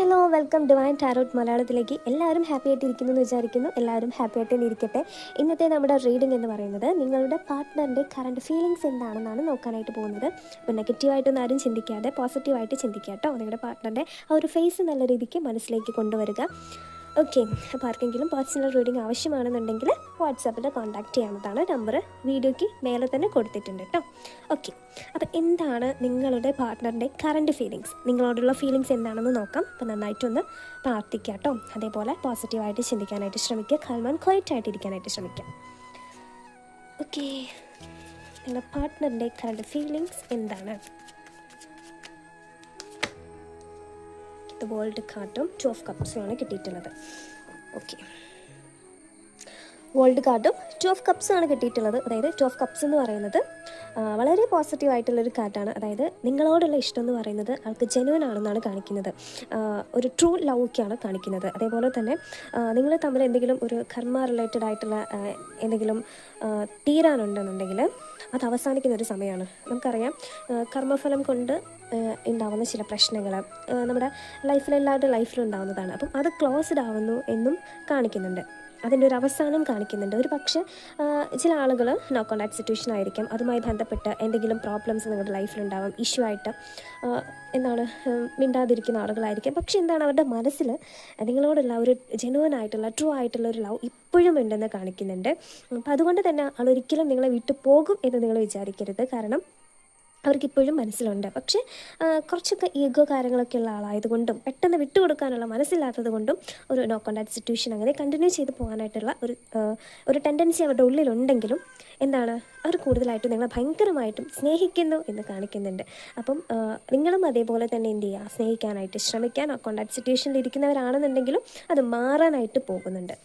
Hello, welcome divine tarot മലയാളത്തിലേക്ക്. എല്ലാവരും happy ആയിട്ടിരിക്കുന്നു എന്ന് വിചാരിക്കുന്നു. എല്ലാവരും ഹാപ്പി ആയിട്ട് തന്നെ ഇരിക്കട്ടെ. ഇന്നത്തെ നമ്മുടെ റീഡിംഗ് എന്ന് പറയുന്നത് നിങ്ങളുടെ പാർട്ട്ണറിൻ്റെ കറണ്ട് ഫീലിങ്സ് എന്താണെന്നാണ് നോക്കാനായിട്ട് പോകുന്നത്. അപ്പോൾ നെഗറ്റീവായിട്ടൊന്നും ആരും ചിന്തിക്കാതെ പോസിറ്റീവായിട്ട് ചിന്തിക്കുക കേട്ടോ. നിങ്ങളുടെ പാർട്ട്ണറിൻ്റെ ആ ഒരു ഫേസ് നല്ല രീതിക്ക് മനസ്സിലേക്ക് കൊണ്ടുവരിക. ഓക്കെ, അപ്പോൾ ആർക്കെങ്കിലും പേഴ്സണൽ റീഡിംഗ് ആവശ്യമാണെന്നുണ്ടെങ്കിൽ വാട്സാപ്പിൽ കോൺടാക്റ്റ് ചെയ്യാവുന്നതാണ്. നമ്പർ വീഡിയോയ്ക്ക് മേലെ തന്നെ കൊടുത്തിട്ടുണ്ട് കേട്ടോ. ഓക്കെ, അപ്പോൾ എന്താണ് നിങ്ങളുടെ പാർട്ട്ണറിൻ്റെ കറണ്ട് ഫീലിങ്സ്, നിങ്ങളോടുള്ള ഫീലിങ്സ് എന്താണെന്ന് നോക്കാം. അപ്പോൾ നന്നായിട്ടൊന്ന് പ്രാർത്ഥിക്കുക കേട്ടോ. അതേപോലെ പോസിറ്റീവായിട്ട് ചിന്തിക്കാനായിട്ട് ശ്രമിക്കുക. കാൽമാൻ ക്വയറ്റായിട്ട് ഇരിക്കാനായിട്ട് ശ്രമിക്കുക. ഓക്കെ, നിങ്ങളുടെ പാർട്ട്ണറിൻ്റെ കറണ്ട് ഫീലിങ്സ് എന്താണ്? വേൾഡ് കാർഡും 2 ഓഫ് കപ്സുമാണ് കിട്ടിയിട്ടുള്ളത്. ഓക്കെ, വേൾഡ് കാർഡും 2 ഓഫ് കപ്സുമാണ് കിട്ടിയിട്ടുള്ളത്. അതായത് 2 ഓഫ് കപ്സ് എന്ന് പറയുന്നത് വളരെ പോസിറ്റീവായിട്ടുള്ളൊരു കാർഡാണ്. അതായത് നിങ്ങളോടുള്ള ഇഷ്ടം എന്ന് പറയുന്നത് ആൾക്ക് ജെനുവൻ ആണെന്നാണ് കാണിക്കുന്നത്. ഒരു ട്രൂ ലവൊക്കെയാണ് കാണിക്കുന്നത്. അതേപോലെ തന്നെ നിങ്ങൾ തമ്മിൽ എന്തെങ്കിലും ഒരു കർമ്മ റിലേറ്റഡ് ആയിട്ടുള്ള എന്തെങ്കിലും തീരാനുണ്ടെന്നുണ്ടെങ്കിൽ അത് അവസാനിക്കുന്ന ഒരു സമയമാണ്. നമുക്കറിയാം, കർമ്മഫലം കൊണ്ട് ഉണ്ടാവുന്ന ചില പ്രശ്നങ്ങൾ നമ്മുടെ എല്ലാവരുടെ ലൈഫിലും ഉണ്ടാവുന്നതാണ്. അപ്പം അത് ക്ലോസ്ഡ് ആവുന്നു എന്നും കാണിക്കുന്നുണ്ട്. അതിൻ്റെ ഒരു അവസാനം കാണിക്കുന്നുണ്ട്. ഒരു പക്ഷേ ചില ആളുകൾ നോ കോൺടാക്ട് സിറ്റുവേഷൻ ആയിരിക്കും. അതുമായി ബന്ധപ്പെട്ട് എന്തെങ്കിലും പ്രോബ്ലംസ് നിങ്ങളുടെ ലൈഫിലുണ്ടാവും. ഇഷ്യൂ ആയിട്ട് മിണ്ടാതിരിക്കുന്ന ആളുകളായിരിക്കും. പക്ഷേ അവരുടെ മനസ്സിൽ നിങ്ങളോടുള്ള ഒരു ജെനുവൻ ആയിട്ടുള്ള ട്രൂ ആയിട്ടുള്ള ഒരു ലവ് ഇപ്പോഴും ഉണ്ടെന്ന് കാണിക്കുന്നുണ്ട്. അപ്പോൾ അതുകൊണ്ട് തന്നെ ആളൊരിക്കലും നിങ്ങളെ വിട്ടു പോകും എന്ന് നിങ്ങൾ വിചാരിക്കരുത്. കാരണം അവർക്കിപ്പോഴും മനസ്സിലുണ്ട്. പക്ഷേ കുറച്ചൊക്കെ ഈഗോ കാര്യങ്ങളൊക്കെ ഉള്ള ആളായതുകൊണ്ടും പെട്ടെന്ന് വിട്ടുകൊടുക്കാനുള്ള മനസ്സില്ലാത്തത് കൊണ്ടും ഒരു നോ കോൺടാക്ട് സിറ്റുവേഷൻ അങ്ങനെ കണ്ടിന്യൂ ചെയ്ത് പോകാനായിട്ടുള്ള ഒരു ടെൻഡൻസി അവരുടെ ഉള്ളിലുണ്ടെങ്കിലും അവർ കൂടുതലായിട്ടും നിങ്ങളെ ഭയങ്കരമായിട്ടും സ്നേഹിക്കുന്നു എന്ന് കാണിക്കുന്നുണ്ട്. അപ്പം നിങ്ങളും അതേപോലെ തന്നെ എന്ത് ചെയ്യുക, സ്നേഹിക്കാനായിട്ട് ശ്രമിക്കാൻ. നോ കോൺടാക്ട് സിറ്റുവേഷനിൽ ഇരിക്കുന്നവരാണെന്നുണ്ടെങ്കിലും അത് മാറാനായിട്ട് പോകുന്നുണ്ട്.